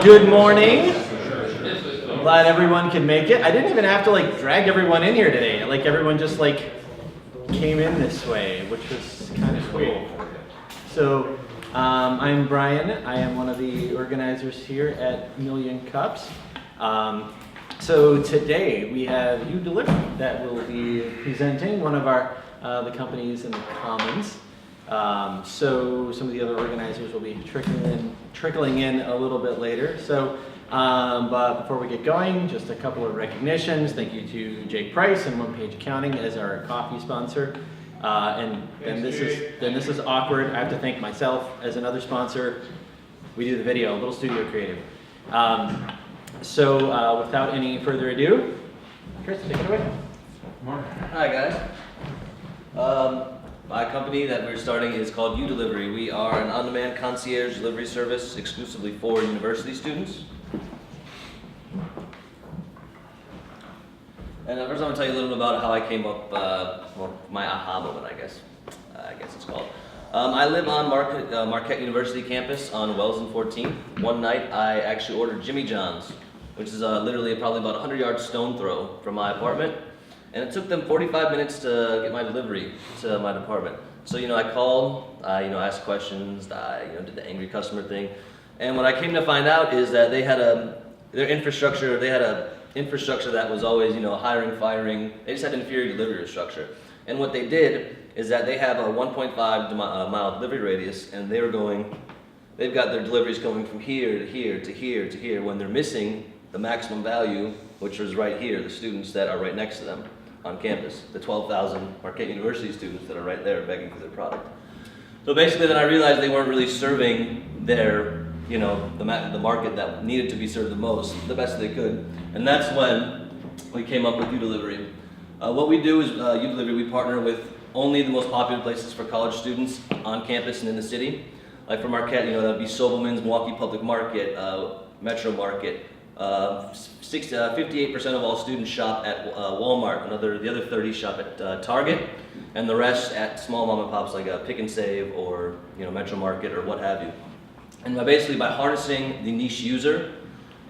Good morning. I'm glad everyone can make it. I didn't even have to drag everyone in here today. Everyone just came in this way, which was kind of cool. So I'm Brian. I am one of the organizers here at Million Cups. So today we have UDelivery that will be presenting one of the companies in the Commons. So some of the other organizers will be trickling in a little bit later. So, but before we get going, just a couple of recognitions. Thank you to Jake Price and One Page Accounting as our coffee sponsor. And this is awkward. I have to thank myself as another sponsor. We do the video, Little Studio Creative. So without any further ado, Chris, take it away. Hi guys. My company that we're starting is called UDelivery. We are an on-demand concierge delivery service exclusively for university students. And first I'm going to tell you a little bit about how I came up, my aha moment, I guess it's called. I live on Marquette University campus on Wells and 14th. One night I actually ordered Jimmy John's, which is literally probably about a 100-yard stone throw from my apartment. And it took them 45 minutes to get my delivery to my department. So, I called, asked questions, I did the angry customer thing. And what I came to find out is that they had their infrastructure, that was always, hiring, firing. They just had an inferior delivery structure. And what they did is that they have a 1.5 mile delivery radius, and they've got their deliveries going from here to here to here to here when they're missing the maximum value, which was right here, the students that are right next to them on campus, the 12,000 Marquette University students that are right there begging for their product. So basically then I realized they weren't really serving their, the market that needed to be served the most, the best they could. And that's when we came up with UDelivery. What we do is UDelivery, we partner with only the most popular places for college students on campus and in the city. Like for Marquette, that would be Sobelman's, Milwaukee Public Market, Metro Market. 58% of all students shop at Walmart. The other 30 shop at Target, and the rest at small mom and pops like Pick and Save or Metro Market or what have you. And basically by harnessing the niche user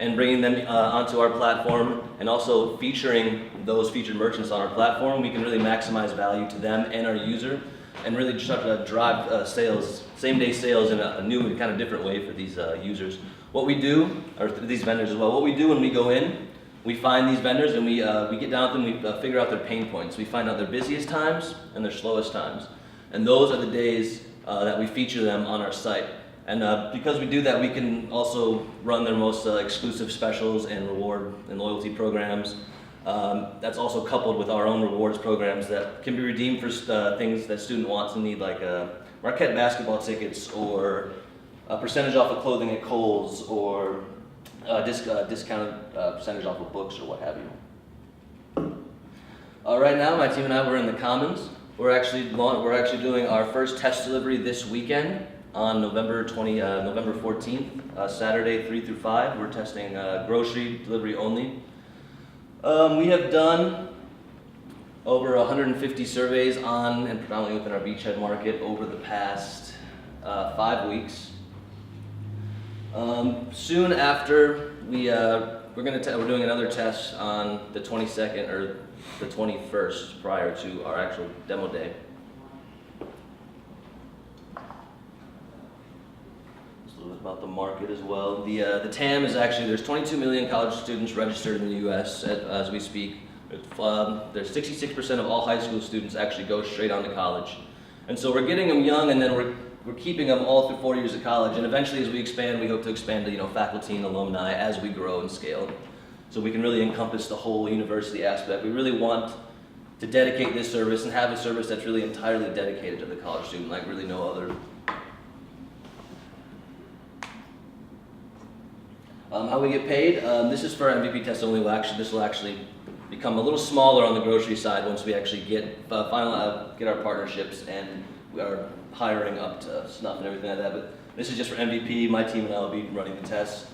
and bringing them onto our platform, and also featuring those featured merchants on our platform, we can really maximize value to them and our user, and really try to drive sales, same-day sales in a new and kind of different way for these users. What we do, or these vendors as well, what we do when we go in, we find these vendors and we get down with them, we figure out their pain points. We find out their busiest times and their slowest times. And those are the days that we feature them on our site. And because we do that, we can also run their most exclusive specials and reward and loyalty programs. That's also coupled with our own rewards programs that can be redeemed for things that student wants and need, like Marquette basketball tickets, or a percentage off of clothing at Kohl's, or discounted percentage off of books, or what have you. Right now, my team and I, we're in the Commons. We're actually doing our first test delivery this weekend on November 14th, Saturday 3 through 5. We're testing grocery delivery only. We have done over 150 surveys on and predominantly within our beachhead market over the past 5 weeks. Soon after, we're doing another test on the 22nd or the 21st prior to our actual demo day. Just a little bit about the market as well. The TAM is actually, there's 22 million college students registered in the U.S. as we speak. There's 66% of all high school students actually go straight on to college. And so we're getting them young, and then we're keeping them all through 4 years of college, and eventually as we expand, we hope to expand to faculty and alumni as we grow and scale. So we can really encompass the whole university aspect. We really want to dedicate this service and have a service that's really entirely dedicated to the college student, like really no other. How we get paid? This is for MVP tests only. This will actually become a little smaller on the grocery side once we actually get our partnerships and we are hiring up to snuff and everything like that. But this is just for MVP. My team and I will be running the tests.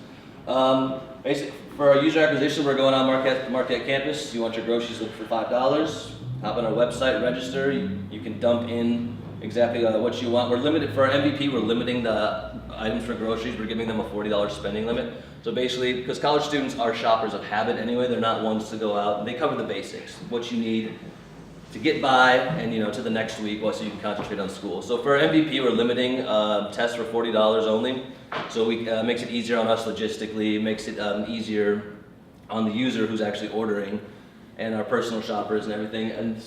Basically, for our user acquisition, we're going on Marquette campus. You want your groceries, look for $5. Hop on our website, register. You can dump in exactly what you want. We're limited for our MVP. We're limiting the items for groceries. We're giving them a $40 spending limit. So basically, because college students are shoppers of habit anyway, they're not ones to go out. They cover the basics, what you need to get by, and to the next week, so you can concentrate on school. So for our MVP, we're limiting tests for $40 only. So we makes it easier on us logistically, makes it easier on the user who's actually ordering, and our personal shoppers and everything. And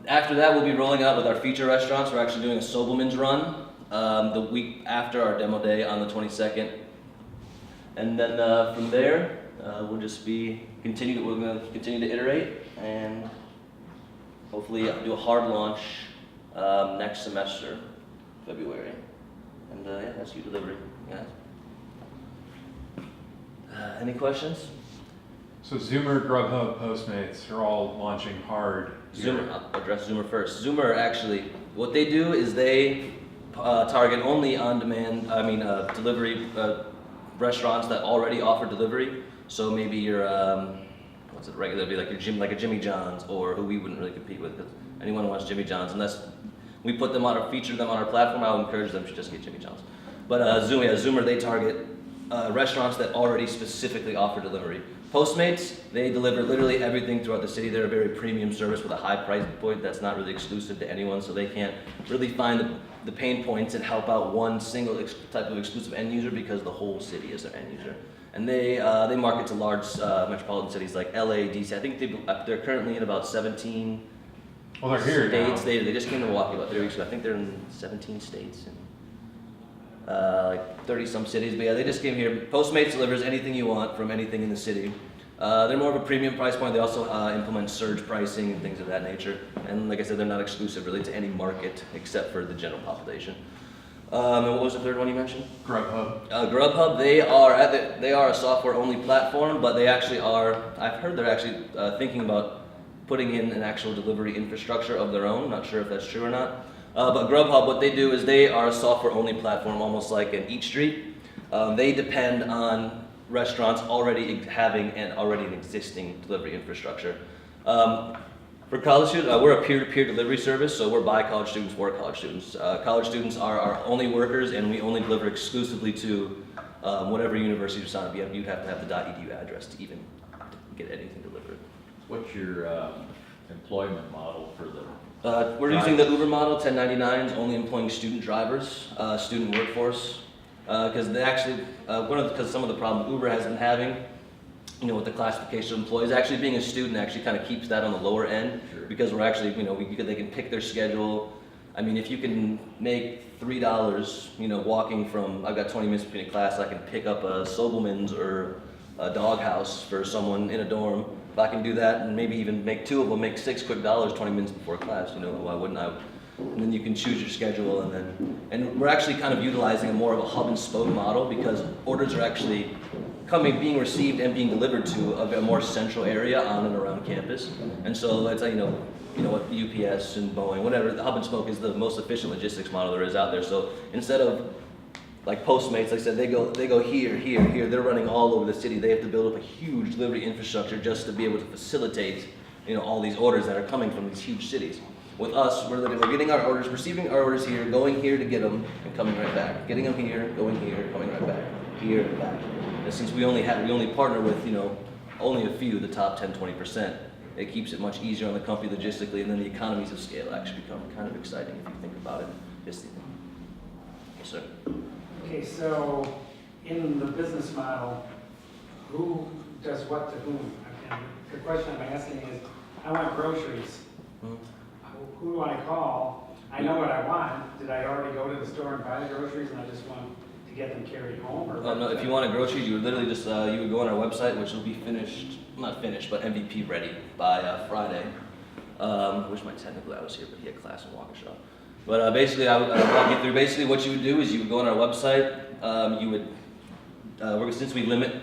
after that, we'll be rolling out with our feature restaurants. We're actually doing a Sobelman's run the week after our demo day on the 22nd. And then from there, we'll just we're going to continue to iterate and hopefully do a hard launch next semester, February. And yeah, that's UDelivery, guys. Any questions? So Zoomer, Grubhub, Postmates are all launching hard. Zoomer, I'll address Zoomer first. Zoomer actually, what they do is they target only on-demand, delivery restaurants that already offer delivery. So maybe your, regularly like a Jimmy John's, or who we wouldn't really compete with, because anyone who wants Jimmy John's, unless we put them on or feature them on our platform, I would encourage them to just get Jimmy John's. But Zoomer, they target restaurants that already specifically offer delivery. Postmates, they deliver literally everything throughout the city. They're a very premium service with a high price point that's not really exclusive to anyone, so they can't really find the pain points and help out one single type of exclusive end user, because the whole city is their end user. And they market to large metropolitan cities like LA, DC. I think they're currently in about 17 Well, they're here now. states. They just came to Milwaukee about 3 weeks ago. I think they're in 17 states and like 30 some cities. But yeah, they just came here. Postmates delivers anything you want from anything in the city. They're more of a premium price point. They also implement surge pricing and things of that nature. And like I said, they're not exclusive really to any market except for the general population. And what was the third one you mentioned? Grubhub. Grubhub, they are a software-only platform, but they actually are. I've heard they're actually thinking about putting in an actual delivery infrastructure of their own. Not sure if that's true or not. But Grubhub, what they do is they are a software-only platform, almost like an Eat Street. They depend on restaurants already having an existing delivery infrastructure. For college students, we're a peer-to-peer delivery service, so we're by college students for college students. College students are our only workers, and we only deliver exclusively to whatever university you sign up. You'd have to have the .edu address to even get anything delivered. What's your employment model for the? We're using the Uber model, 1099s, only employing student drivers, student workforce, because they actually because some of the problem Uber has been having, with the classification of employees, actually being a student actually kind of keeps that on the lower end. Sure. Because we're actually, they can pick their schedule. I mean, if you can make $3, walking from, I've got 20 minutes between a class, I can pick up a Sobelman's or a Doghouse for someone in a dorm. If I can do that and maybe even make two of them, make $6 quick 20 minutes before class, why wouldn't I? And then you can choose your schedule, and we're actually kind of utilizing a more of a hub and spoke model, because orders are actually being received and being delivered to a more central area on and around campus. And so it's like, what UPS and Boeing, whatever, the hub and spoke is the most efficient logistics model there is out there. So instead of like Postmates, like I said, they go here, here, here. They're running all over the city. They have to build up a huge delivery infrastructure just to be able to facilitate, all these orders that are coming from these huge cities. With us, we're getting our orders, receiving our orders here, going here to get them, and coming right back. Getting them here, going here, coming right back. Here and back. And since we only partner with, only a few, the top 10, 20%, it keeps it much easier on the company logistically, and then the economies of scale actually become kind of exciting if you think about it. Yes, sir. Okay, so in the business model, who does what to whom? And the question I'm asking is, I want groceries. Who do I call? I know what I want. Did I already go to the store and buy the groceries, and I just want to get them carried home? Or No, if you wanted groceries, you would literally just you would go on our website, which will be not finished, but MVP ready by Friday. I wish my technical guy was here, but he had class in Waukesha. But basically, I would walk you through. Basically, what you would do is you would go on our website. Since we limit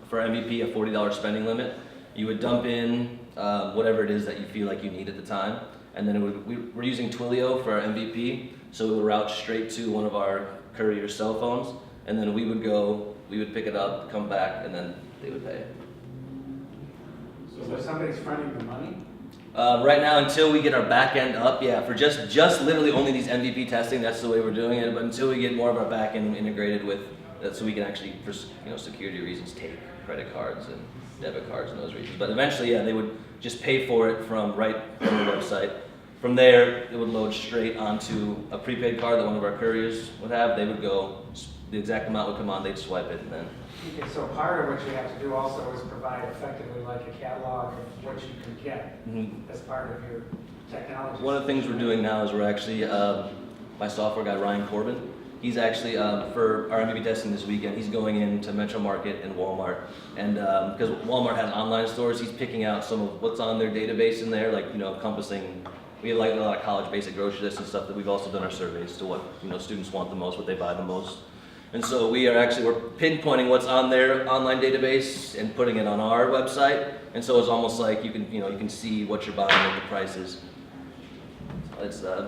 for MVP a $40 spending limit, you would dump in whatever it is that you feel like you need at the time, and then we're using Twilio for our MVP, so it would route straight to one of our courier cell phones, and then we would pick it up, come back, and then they would pay. So somebody's fronting the money? Right now, until we get our back end up, yeah, for just literally only these MVP testing, that's the way we're doing it. But until we get more of our back end integrated with, so we can actually, for security reasons, take credit cards and debit cards and those reasons. But eventually, yeah, they would just pay for it from right from the website. From there, it would load straight onto a prepaid card that one of our couriers would have. They would go, the exact amount would come on, they'd swipe it, and then. Okay, so part of what you have to do also is provide effectively like a catalog of what you can get as part of your technology. One of the things we're doing now is we're actually, my software guy, Ryan Corbin, he's actually, for our MVP testing this weekend, he's going into Metro Market and Walmart. And because Walmart has online stores, he's picking out some of what's on their database in there, like, encompassing, we have like a lot of college basic grocery lists and stuff that we've also done our surveys to what, students want the most, what they buy the most. And so we're pinpointing what's on their online database and putting it on our website. And so it's almost like you can see what you're buying, what the price is.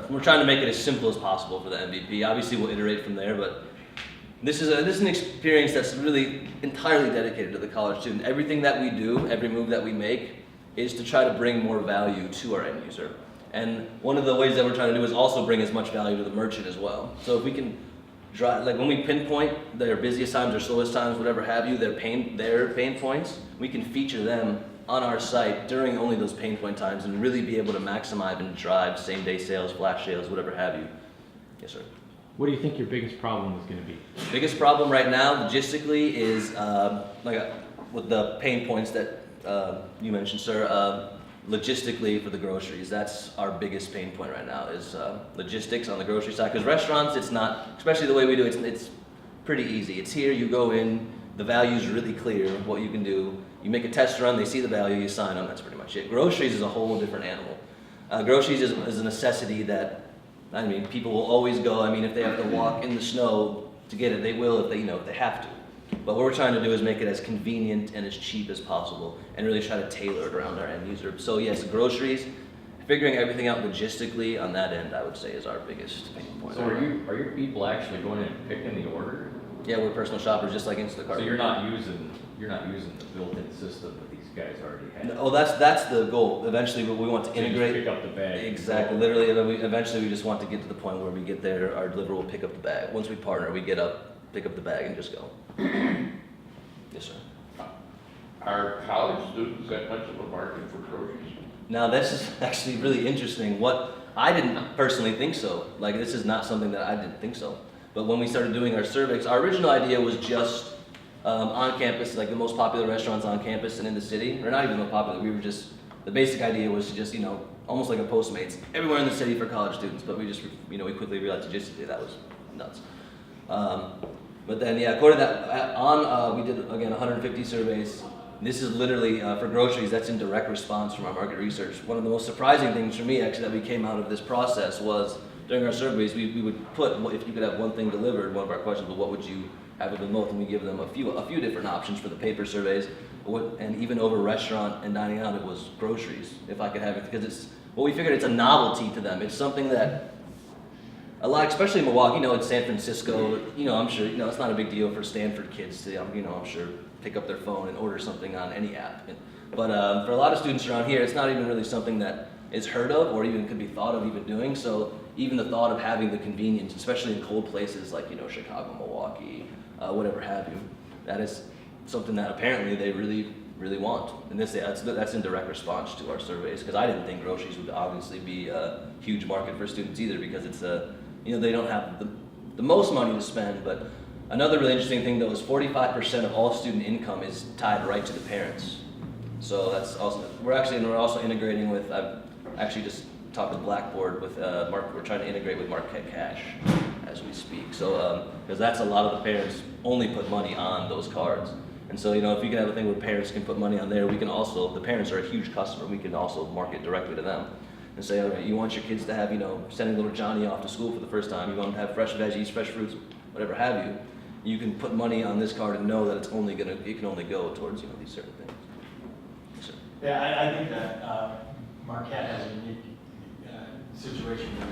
We're trying to make it as simple as possible for the MVP. Obviously, we'll iterate from there, but this is an experience that's really entirely dedicated to the college student. Everything that we do, every move that we make, is to try to bring more value to our end user. And one of the ways that we're trying to do is also bring as much value to the merchant as well. So if we can like when we pinpoint their busiest times or slowest times, whatever have you, their pain points, we can feature them on our site during only those pain point times and really be able to maximize and drive same day sales, flash sales, whatever have you. Yes, sir. What do you think your biggest problem is going to be? Biggest problem right now, logistically, is with the pain points that you mentioned, sir. Logistically for the groceries, that's our biggest pain point right now is logistics on the grocery side. Because restaurants, it's not, especially the way we do it, it's pretty easy. It's here, you go in, the value's really clear, what you can do. You make a test run, they see the value, you sign them, that's pretty much it. Groceries is a whole different animal. Groceries is a necessity that, people will always go. If they have to walk in the snow to get it, they will if they have to. But what we're trying to do is make it as convenient and as cheap as possible and really try to tailor it around our end user. So yes, groceries, figuring everything out logistically on that end, I would say is our biggest pain point. So are your people actually going in and picking the order? Yeah, we're personal shoppers just like Instacart. So you're not using the built-in system that these guys already have? Oh, that's the goal. Eventually we want to integrate. Pick up the bag. Exactly, literally, and then eventually we just want to get to the point where we get there, our deliverer will pick up the bag. Once we partner, we get up, pick up the bag and just go. Yes, sir. Are college students that much of a market for groceries? Now this is actually really interesting. I didn't personally think so. Like this is not something that I didn't think so. But when we started doing our surveys, our original idea was just on campus, like the most popular restaurants on campus and in the city, or not even the popular. The basic idea was to just, almost like a Postmates, everywhere in the city for college students. But we just, we quickly realized logistically that was nuts. But then, yeah, according to that, we did, again, 150 surveys. This is literally, for groceries, that's in direct response from our market research. One of the most surprising things for me, actually, that we came out of this process was, during our surveys, we would put, if you could have one thing delivered, one of our questions, but what would you have of the most? And we give them a few different options for the paper surveys. And even over restaurant and dining out, it was groceries, if I could have it. Because we figured it's a novelty to them. It's something that, a lot, especially in Milwaukee, in San Francisco, I'm sure, it's not a big deal for Stanford kids to, I'm sure, pick up their phone and order something on any app. But for a lot of students around here, it's not even really something that is heard of or even could be thought of even doing. So even the thought of having the convenience, especially in cold places like, Chicago, Milwaukee, whatever have you, that is something that apparently they really, really want. And that's in direct response to our surveys, because I didn't think groceries would obviously be a huge market for students either, because it's they don't have the most money to spend. But another really interesting thing though is 45% of all student income is tied right to the parents. So that's also, we're also integrating with, I've actually just talked with Blackboard with we're trying to integrate with Marquette Cash as we speak. So, because that's a lot of the parents only put money on those cards. And so, if you can have a thing where parents can put money on there, we can also, the parents are a huge customer, we can also market directly to them. And say, all right, you want your kids to have, sending little Johnny off to school for the first time, you want them to have fresh veggies, fresh fruits, whatever have you, you can put money on this card and know that it can only go towards, these certain things. Yes, sir. Yeah, I think that Marquette has a unique situation where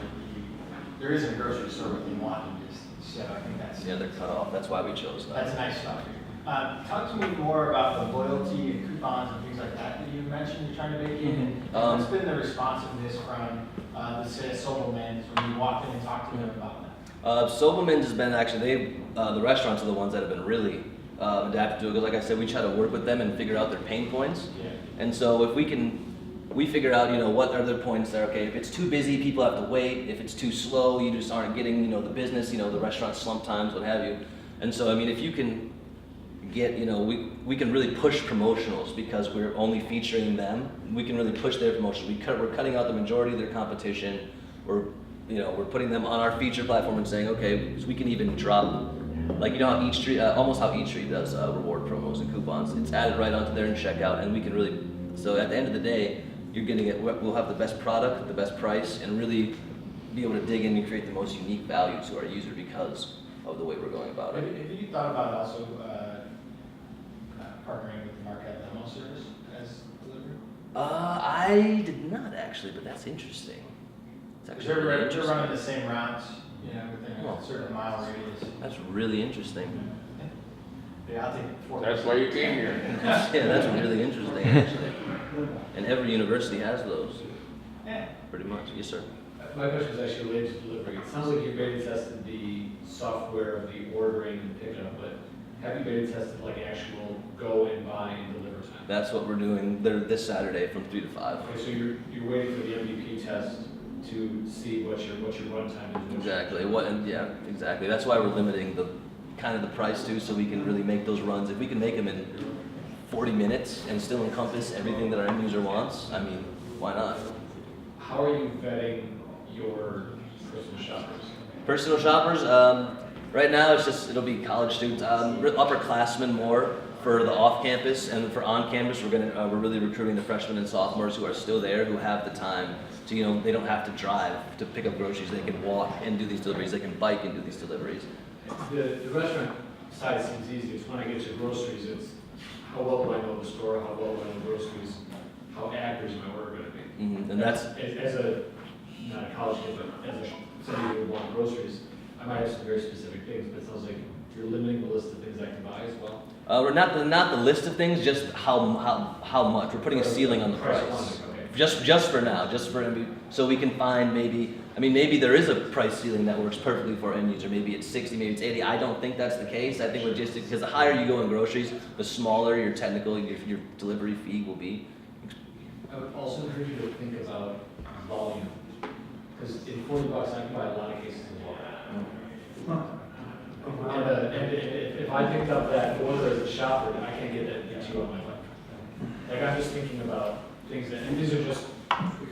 there isn't a grocery store within walking distance, so I think that's... Yeah, they're cut off, that's why we chose that. That's a nice stuff. Talk to me more about the loyalty and coupons and things like that you mentioned you're trying to bake in. And what's been the responsiveness from the Sobelmans when you walked in and talked to them about that? Sobelman's has been actually, the restaurants are the ones that have been really adapted to it. Because like I said, we try to work with them and figure out their pain points. Yeah. And so if we figure out, what are their points there, okay, if it's too busy, people have to wait. If it's too slow, you just aren't getting, the business, the restaurant slump times, what have you. And so, if you can get, we can really push promotionals because we're only featuring them. We can really push their promotions. We're cutting out the majority of their competition. We're putting them on our feature platform and saying, okay, so we can even drop, like, how almost how Each Tree does reward promos and coupons. It's added right onto there in checkout, and we can really, so at the end of the day, you're getting it, we'll have the best product, the best price, and really be able to dig in and create the most unique value to our user because of the way we're going about it. Have you thought about also partnering with the Marquette Limo Service as delivery? I did not actually, but that's interesting. It's Because actually really they're interesting. running the same routes, within a certain mile radius. That's really interesting. Yeah, I'll take 4. That's why you came here. Yeah, that's really interesting actually. And every university has those, Yeah. pretty much. Yes, sir. My question is actually related to delivery. It sounds like you've beta tested the software of the ordering and pickup, but have you beta tested like actual go and buy and deliver time? That's what we're doing this Saturday from 3 to 5. Okay, so you're waiting for the MVP test to see what your runtime is. Exactly. Exactly. That's why we're limiting the price too, so we can really make those runs. If we can make them in 40 minutes and still encompass everything that our end user wants, why not? How are you vetting your personal shoppers? Personal shoppers, right now it'll be college students, upperclassmen more for the off-campus, and for on-campus we're really recruiting the freshmen and sophomores who are still there, who have the time to, they don't have to drive to pick up groceries. They can walk and do these deliveries. They can bike and do these deliveries. The restaurant side seems easy. It's when I get to groceries, it's how well do I know the store, how well do I know groceries, how accurate is my order going to be? Mm-hmm. And that's Not a college kid, but as somebody who would want groceries, I might have some very specific things, but it sounds like you're limiting the list of things I can buy as well. we're not the list of things, just how much. We're putting a ceiling on the price. Okay. Just for now, so we can find maybe there is a price ceiling that works perfectly for our end user. Maybe it's 60, maybe it's 80. I don't think that's the case. I think logistics, because the higher you go in groceries, the smaller your delivery fee will be. I would also encourage you to think about volume, because in $40 I can buy a lot of cases as well. And if I picked up that order as a shopper, then I can't get you on my phone. Like, I'm just thinking about things and these are just,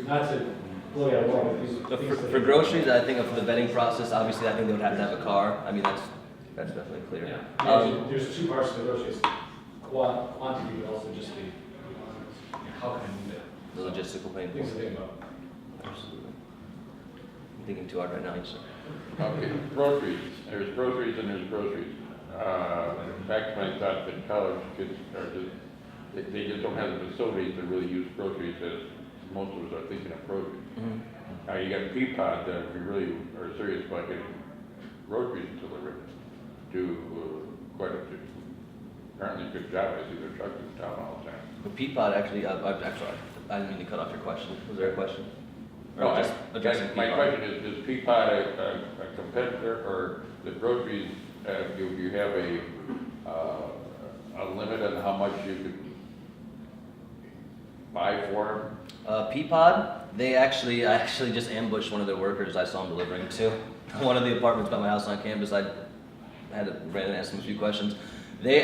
not to blow you out of water, but these are So things for groceries, I think of the vetting process, obviously I think they would have to have a car. That's definitely clear. Yeah. There's two parts to the groceries, quantity, but also just how can I move it? The logistical pain Things point. to think about. Absolutely. I'm thinking too hard right now, sir. Okay, groceries. There's groceries and there's groceries. Back when I thought that college kids they just don't have the facilities to really use groceries as most of us are thinking of groceries. Mm-hmm. Now you got Peapod that if you really are serious about getting groceries delivered, do quite a apparently good job. I see their trucks in town all the time. But Peapod actually, I'm sorry, I didn't mean to cut off your question. Was there a question? No, Or just addressing my Peapod? question is Peapod a competitor, or the groceries, you have a limit on how much you could buy for them? Peapod, I actually just ambushed one of their workers I saw them delivering to. One of the apartments by my house on campus, I had to ran and ask them a few questions. They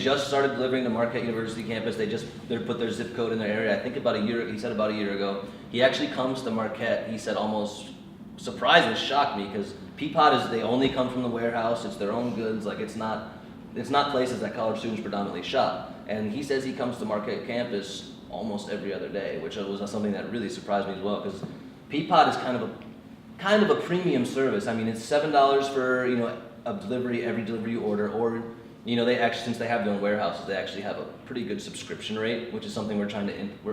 just started delivering to Marquette University campus. They put their zip code in their area, I think about a year ago. He actually comes to Marquette, he said almost surprised and shocked me, because Peapod they only come from the warehouse, it's their own goods, like it's not places that college students predominantly shop. And he says he comes to Marquette campus almost every other day, which was something that really surprised me as well, because Peapod is kind of a premium service. I mean, it's $7 for a delivery, every delivery you order, or since they have their own warehouses, they actually have a pretty good subscription rate, which is something we're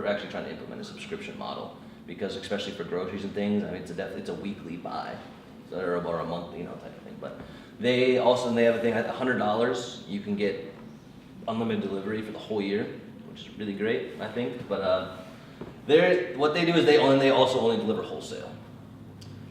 actually trying to implement a subscription model, because especially for groceries and things, I mean, it's a weekly buy. or a month, you know, type of thing. But they have a thing at $100, you can get unlimited delivery for the whole year, which is really great, I think. But what they do is they also only deliver wholesale.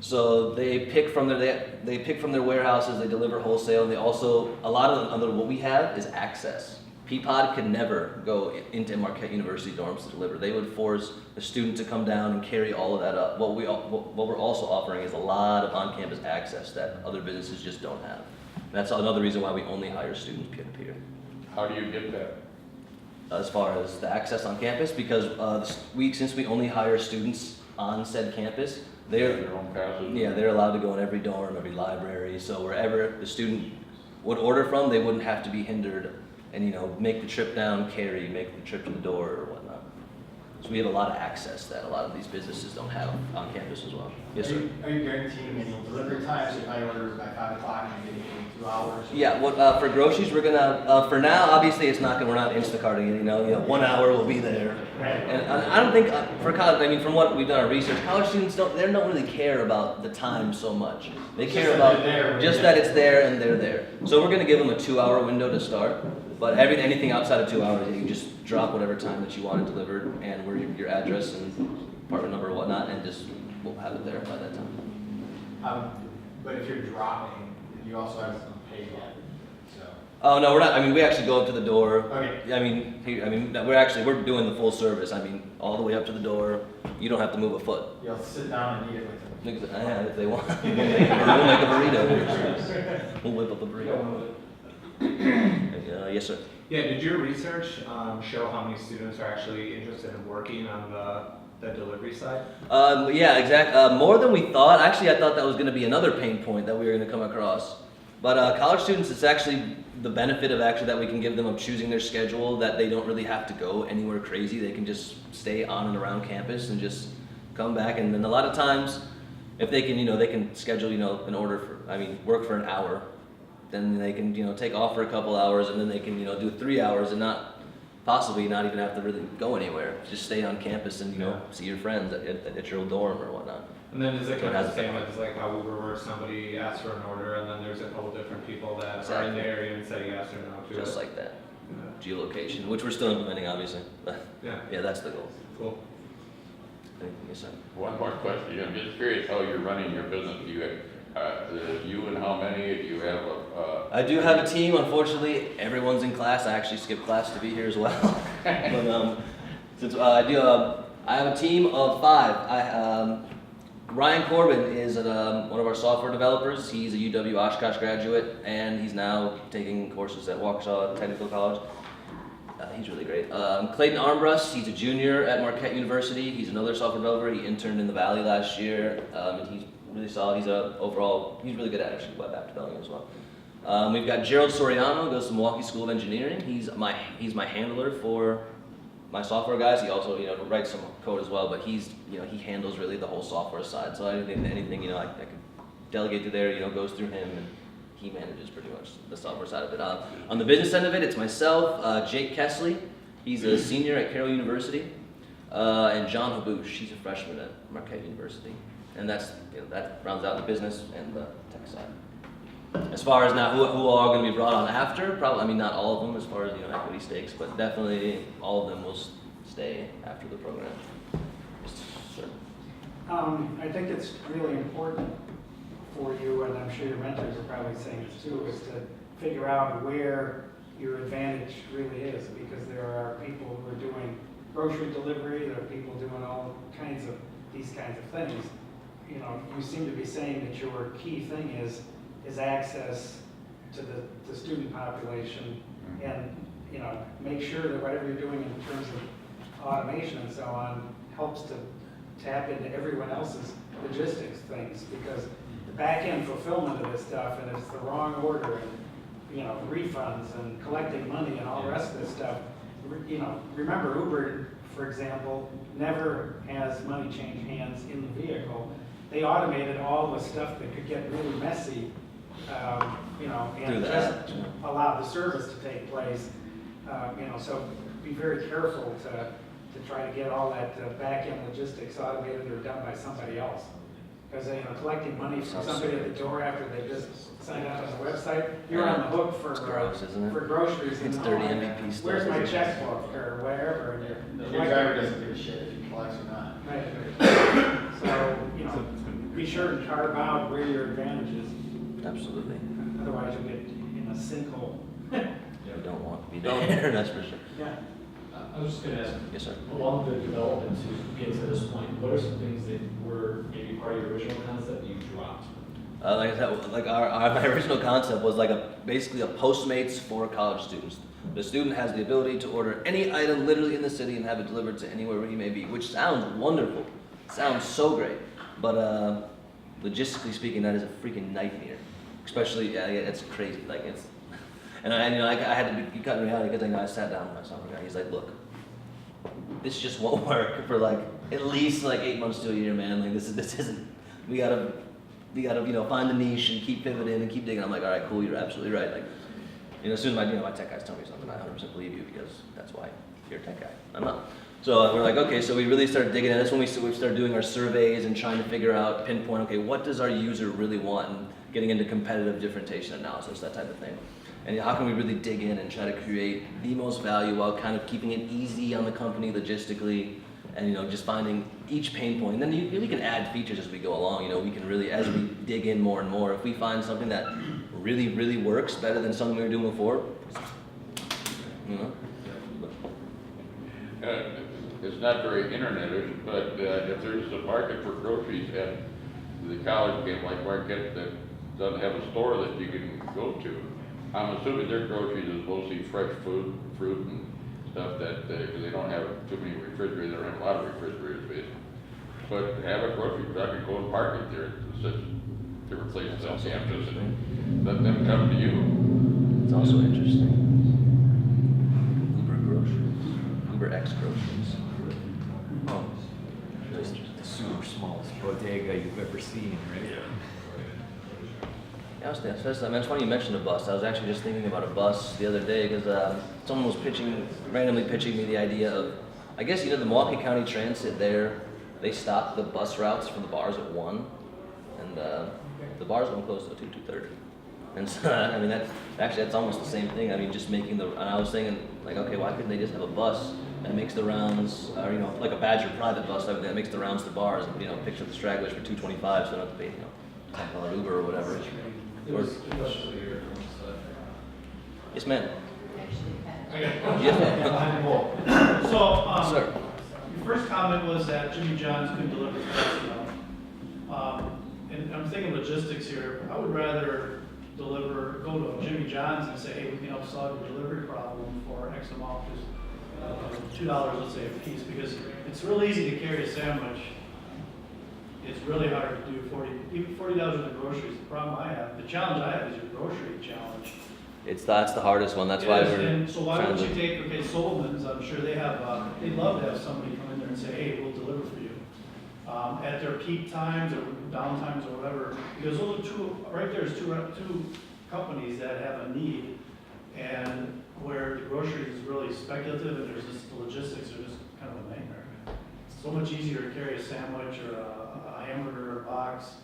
So they pick from their warehouses, they deliver wholesale, and they also, a lot of what we have is access. Peapod could never go into Marquette University dorms to deliver. They would force the student to come down and carry all of that up. What we're also offering is a lot of on-campus access that other businesses just don't have. That's another reason why we only hire students peer-to-peer. How do you get that? As far as the access on campus, because since we only hire students on said campus, Their own passes? they're allowed to go in every dorm, every library, so wherever the student would order from, they wouldn't have to be hindered and, you know, make the trip down, make the trip to the door or whatnot. So we have a lot of access that a lot of these businesses don't have on campus as well. Yes, sir. Are you guaranteeing any delivery times? If I order by 5 o'clock, I'm getting it in 2 hours? Yeah, for groceries, we're gonna, for now, obviously, we're not Instacarting it, you know, 1 hour will be there. And I don't think, for college, I mean, from what we've done our research, college students don't really care about the time so much. They care about just that it's there and they're there. So we're gonna give them a 2-hour window to start, but anything outside of 2 hours, you can just drop whatever time that you want it delivered and where your address and apartment number and whatnot, and we'll have it there by that time. But if you're dropping, you also have to pay that, so. Oh, no, we're not. I mean, we actually go up to the door. Okay. I mean, we're doing the full service. I mean, all the way up to the door. You don't have to move a foot. You'll sit down and eat it with them. Yeah, if they want. We'll make a burrito. We'll whip up a burrito. Yes, sir. Yeah, did your research show how many students are actually interested in working on the delivery side? Yeah, exactly. More than we thought. Actually, I thought that was going to be another pain point that we were going to come across. But college students, it's actually the benefit of that we can give them of choosing their schedule, that they don't really have to go anywhere crazy. They can just stay on and around campus and just come back. And then a lot of times, if they can, they can schedule, work for an hour. Then they can, take off for a couple hours, and then they can, do 3 hours and possibly not even have to really go anywhere. Just stay on campus and, see your friends at your dorm or whatnot. And then is it kind of the same as like how Uber, where somebody asks for an order and then there's a couple different people that are in the area and say yes or no to it? Just like that. Geolocation, which we're still implementing, obviously. But yeah, that's the goal. Cool. Yes, sir. One more question. I'm just curious how you're running your business. Do you have, you and how many? Do you have I do have a team. Unfortunately, everyone's in class. I actually skipped class to be here as well. But since I have a team of 5. Ryan Corbin is one of our software developers. He's a UW Oshkosh graduate, and he's now taking courses at Waukesha Technical College. He's really great. Clayton Armbrust, he's a junior at Marquette University. He's another software developer. He interned in the Valley last year, and he's really solid. He's really good at actually web app development as well. We've got Gerald Soriano, goes to Milwaukee School of Engineering. He's my handler for my software guys. He also writes some code as well, but he handles really the whole software side. So anything I can delegate to there goes through him, and he manages pretty much the software side of it. On the business end of it, it's myself, Jake Kessley. He's a senior at Carroll University, and John Habouche. He's a freshman at Marquette University, and that rounds out the business and the tech side. As far as now who are all going to be brought on after, probably, not all of them as far as equity stakes, but definitely all of them will stay after the program. Sure. I think it's really important for you, and I'm sure your mentors are probably saying this too, is to figure out where your advantage really is, because there are people who are doing grocery delivery, there are people doing all kinds of these kinds of things. You seem to be saying that your key thing is access to the student population, and make sure that whatever you're doing in terms of automation and so on helps to tap into everyone else's logistics things, because the back end fulfillment of this stuff, and it's the wrong order, and refunds and collecting money and all the rest of this stuff. Remember Uber, for example, never has money change hands in the vehicle. They automated all the stuff that could get really messy, and just allow the service to take place. So be very careful to try to get all that back-end logistics automated or done by somebody else. Because, collecting money from Sounds somebody so at the good. door after they just signed up on the website, you're on the hook for, It's gross, isn't it? for groceries. It's and, dirty oh, MVP stuff, Where's my isn't it? checkbook or wherever, and you're. Your driver doesn't give a shit if he collects or not. Right. So, be sure and carve out where your advantage is, Absolutely. otherwise you'll get in a sinkhole. You don't want to be there, that's for sure. Yeah. I was just gonna ask, Yes, sir. along the development to get to this point, what are some things that were maybe part of your original concept that you dropped? Like I said, like my original concept was like basically a Postmates for college students. The student has the ability to order any item literally in the city and have it delivered to anywhere he may be, which sounds wonderful. Sounds so great. But logistically speaking, that is a freaking nightmare. Especially, yeah, it's crazy. Like it's, and I had to be cut in reality because I sat down with my summer guy. He's like, look, this just won't work for like at least like 8 months to a year, man. Like this isn't. We gotta find the niche and keep pivoting and keep digging. I'm like, all right, cool, you're absolutely right. Like, as soon as my tech guys tell me something, I 100% believe you because that's why you're a tech guy. I'm not. So we're like, okay, so we really started digging in. That's when we started doing our surveys and trying to figure out, pinpoint, okay, what does our user really want, and getting into competitive differentiation analysis, that type of thing. And how can we really dig in and try to create the most value while kind of keeping it easy on the company logistically, and just finding each pain point. And then we can add features as we go along. We can really, as we dig in more and more, if we find something that really, really works better than something we were doing before, It's not very internetish, but if there's a market for groceries at the college market that doesn't have a store that you can go to, I'm assuming their groceries is mostly fresh fruit and stuff that, because they don't have too many refrigerators, they don't have a lot of refrigerators basically. But have a grocery truck and go and park it there at such different places on campus and let them come to you. it's also interesting. Uber groceries, Uber X groceries. Oh, just the super smallest bodega you've ever seen, right? Yeah, it's funny you mentioned a bus. I was actually just thinking about a bus the other day because someone was randomly pitching me the idea of, I guess the Milwaukee County Transit there, they stop the bus routes for the bars at 1, and the bars don't close till 2:30. And so, that's almost the same thing. Just making and I was thinking, like, okay, why couldn't they just have a bus that makes the rounds, or, like a Badger private bus that makes the rounds to bars and, picks up the stragglers for $2.25 so they don't have to pay, $10 Uber or whatever. Yes, ma'am. Yes, ma'am. So, Sir. your first comment was that Jimmy John's couldn't deliver fast enough. And I'm thinking logistics here. I would rather go to Jimmy John's and say, hey, we can help solve your delivery problem for X amount, $2, let's say, a piece, because it's real easy to carry a sandwich. It's really hard to do even $40 in the groceries. The problem the challenge I have is your grocery challenge. That's the hardest one. That's why we're And so why trying don't to you take, Solomons, I'm sure they'd love to have somebody come in there and say, hey, we'll deliver for you. At their peak times or down times or whatever, because those are there's two companies that have a need, and where the groceries is really speculative and there's just the logistics are just kind of a nightmare. It's so much easier to carry a sandwich or a hamburger or a box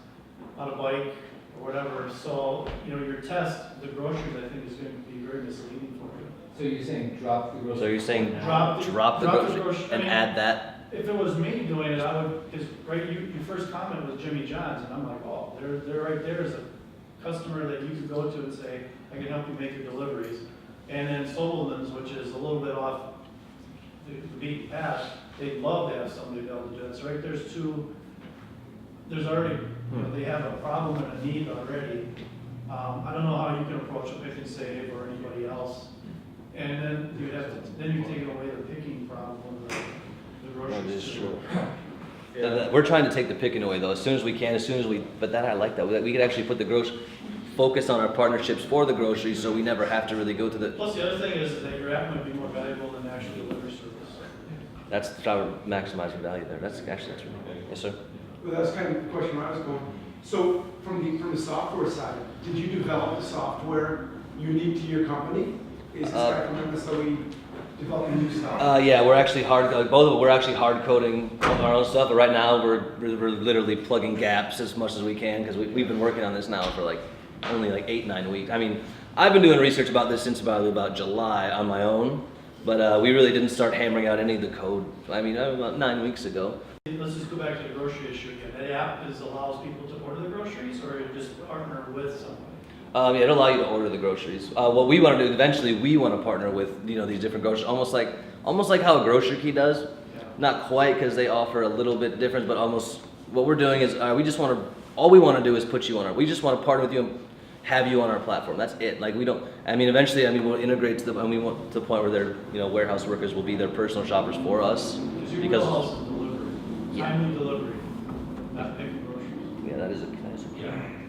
on a bike or whatever. So, your test, the groceries, I think is going to be very misleading for you. So you're saying drop the grocery? So you're saying Drop the grocery and add that? If it was me doing it, I would, because, your first comment was Jimmy John's, and I'm like, oh, they're right there as a customer that you could go to and say, I can help you make your deliveries. And then Solomons, which is a little bit off the beaten path, they'd love to have somebody be able to do it. So there's already, they have a problem and a need already. I don't know how you can approach a Pick and Save or anybody else. And then you're taking away the picking problem of the groceries. That is true. We're trying to take the picking away though, as soon as we can, but that I like that. We could actually put focus on our partnerships for the groceries so we never have to really go to the. Plus the other thing is that your app might be more valuable than actually delivery service. That's how we're maximizing value there. That's really good. Yes, sir. Well, that's kind of the question I was going. So from the software side, did you develop the software unique to your company? Is this guy from MSOE developing new stuff? Yeah, we're actually we're actually hard coding our own stuff, but right now we're literally plugging gaps as much as we can because we've been working on this now for like only like 8-9 weeks. I mean, I've been doing research about this since about July on my own, but we really didn't start hammering out any of the code. I mean, about 9 weeks ago. Let's just go back to the grocery issue again. That app allows people to order the groceries, or you just partner with somebody? Yeah, it'll allow you to order the groceries. What we want to do eventually, we want to partner with these different groceries, almost like how a grocery key does. Yeah. Not quite because they offer a little bit different, but almost what we're doing is all we want to do is put you on we just want to partner with you and have you on our platform. That's it. Like we don't. I mean, eventually, we'll integrate and we want to the point where their warehouse workers will be their personal shoppers for us Because delivery, timely delivery, not picking groceries. Yeah, that is a key. Yeah. Here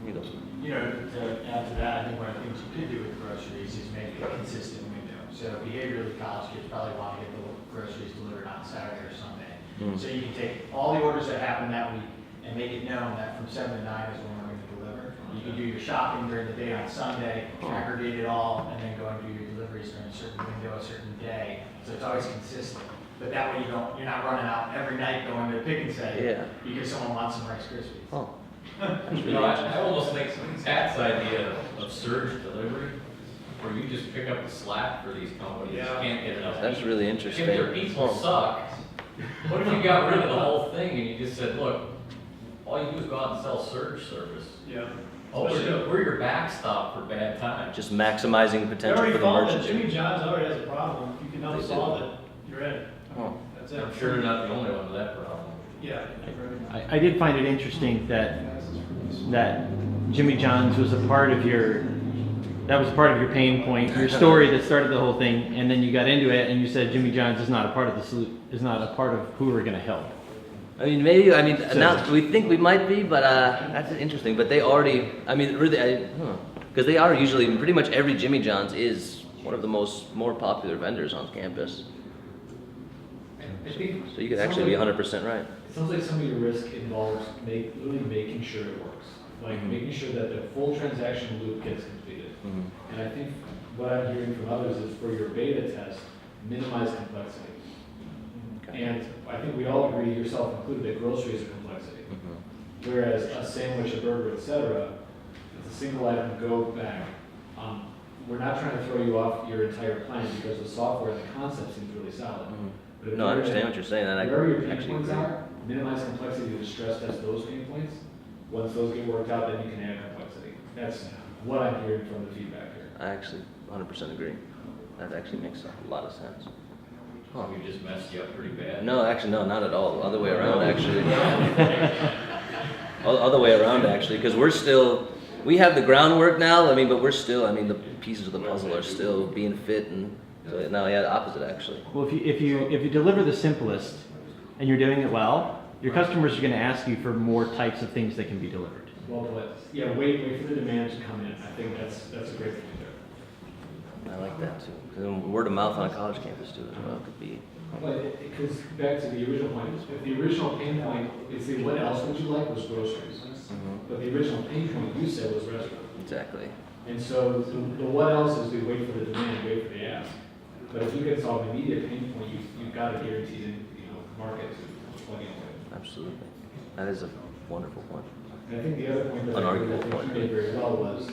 you go. You know, to add to that, I think one of the things you could do with groceries is make a consistent window. So behaviorally, college kids probably want to get the groceries delivered on Saturday or Sunday. So you can take all the orders that happen that week and make it known that from 7 to 9 is when we're going to deliver. You can do your shopping during the day on Sunday, aggregate it all, and then go and do your deliveries during a certain window, a certain day. So it's always consistent. But that way you're not running out every night going to Pick and Save because someone wants some Rice Krispies. Oh. I almost think Pat's idea of surge delivery, where you just pick up the slack for these companies. You can't get enough. That's really interesting. If their people suck, what if you got rid of the whole thing and you just said, look, all you do is go out and sell surge service. Yeah. Oh, we're your backstop for bad times. Just maximizing potential for the merchant. Jimmy John's already has a problem. If you can help solve it, you're in. Oh. That's it. I'm sure you're not the only one with that problem. Yeah. I did find it interesting that Jimmy John's was a part of your pain point, your story that started the whole thing, and then you got into it and you said Jimmy John's is not a part of who we're going to help. I mean, maybe. Now we think we might be, but that's interesting. But they already. I mean, really, because they are usually pretty much every Jimmy John's is one of the more popular vendors on campus. I think So you could actually be 100% right. It sounds like some of your risk involves literally making sure it works, like making sure that the full transaction loop gets completed. And I think what I'm hearing from others is for your beta test, minimize complexity. And I think we all agree, yourself included, that grocery is a complexity. Whereas a sandwich, a burger, etc., it's a single item, go back. We're not trying to throw you off your entire plan because the software and the concept seems really solid. But if No, I understand what you're saying. And wherever your I pain actually points agree. are, minimize complexity to stress test those pain points. Once those get worked out, then you can add complexity. That's what I'm hearing from the feedback here. I actually 100% agree. That actually makes a lot of sense. Oh, we just messed you up pretty bad. No, actually, no, not at all. Other way around, actually. Other way around, actually, because we have the groundwork now. But we're still. The pieces of the puzzle are still being fit, and so now, the opposite, actually. Well, if you deliver the simplest and you're doing it well, your customers are going to ask you for more types of things that can be delivered. Well put. Yeah, wait for the demand to come in. I think that's a great thing there. I like that too. 'Cause then word of mouth on a college campus too, as well, could be. But because back to the original point, if the original pain point is the what else would you like was groceries. But the original pain point you said was restaurant. Exactly. And so the what else is we wait for the demand, wait for the ask. But if you can solve an immediate pain point, you've got a guaranteed market to plug into. Absolutely. That is a wonderful point. And I think the other point that I Unarguable think point. you made very well was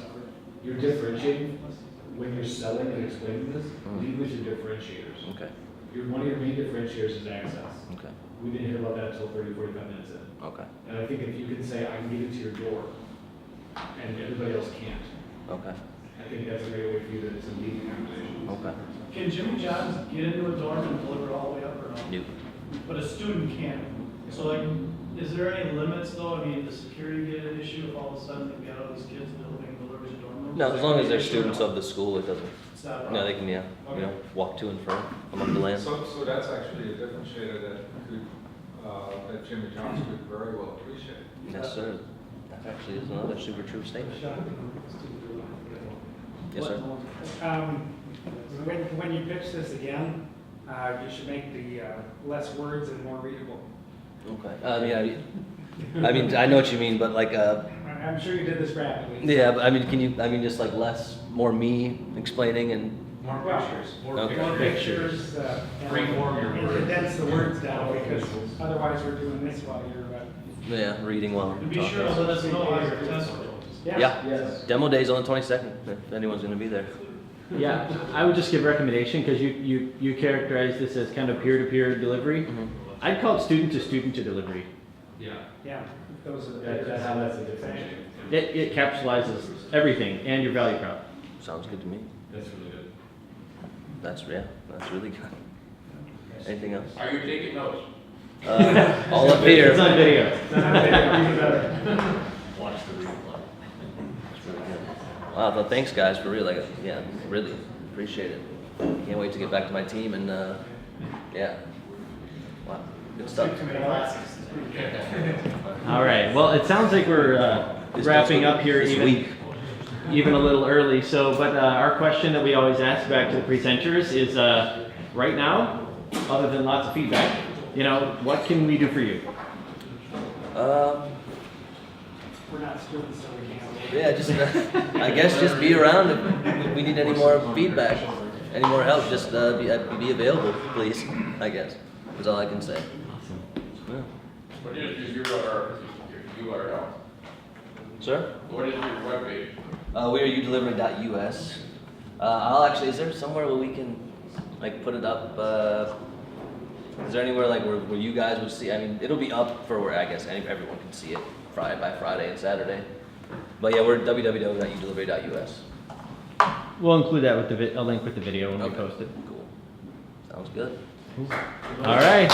you're differentiating when you're selling and explaining this, lead with your differentiators. Okay. One of your main differentiators is access. Okay. We didn't hear about that until 30, 45 minutes in. Okay. And I think if you can say, I can get it to your door, and everybody else can't, Okay. I think that's a great way for you to lead the conversation. Okay. Can Jimmy John's get into a dorm and deliver all the way up or no? New. But a student can't. So is there any limits though? Does security get an issue if all of a sudden you've got all these kids building deliveries to dorm rooms? No, as long as they're students of the school, it doesn't. It's not a No, problem. they can, walk to and fro among the land. So that's actually a differentiator that Jimmy John's could very well appreciate. Yes, sir. That actually is another super true statement. Yes, sir. When you pitch this again, you should make the less words and more readable. Okay. I know what you mean, but I'm sure you did this rapidly. yeah, but can you, just like more me explaining and More Well, pictures. More Okay. more pictures. pictures, and Bring more of your and words. condense the words down, because otherwise we're doing this while you're, Yeah, reading while And we're be talking. sure to let us know how your test goes. Yeah, Yes. demo day's on the 22nd, if anyone's gonna be there. Yeah, I would just give recommendation, because you characterize this as kind of peer-to-peer delivery. Mhm. I'd call it student to delivery. Yeah. yeah, those are the. That's how that's a difference. It capsulizes everything and your value prop. Sounds good to me. That's really good. That's really good. Anything else? Are you taking notes? All up here. It's on video. Even better. Watch the replay. Wow, well, thanks guys for really, yeah, really appreciate it. Can't wait to get back to my team and, yeah. Wow, good stuff. All right, well, it sounds like we're wrapping up here This week. even a little early. So, but our question that we always ask back to the presenters is, right now, other than lots of feedback, you know, what can we do for you? We're not students, so we can't. Yeah, just, I guess just be around if we need any more feedback, any more help, just be available, please, I guess. That's all I can say. Yeah. What is your URL? Sir? What is your webpage? We are UDelivery.us. I'll actually, is there somewhere where we can, like, put it up, is there anywhere, like, where you guys would see, I mean, it'll be up for where, I guess, everyone can see it by Friday and Saturday. But yeah, we're www.udelivery.us. We'll include that with a link with the video when we Okay. post it. Cool. Sounds good. All right.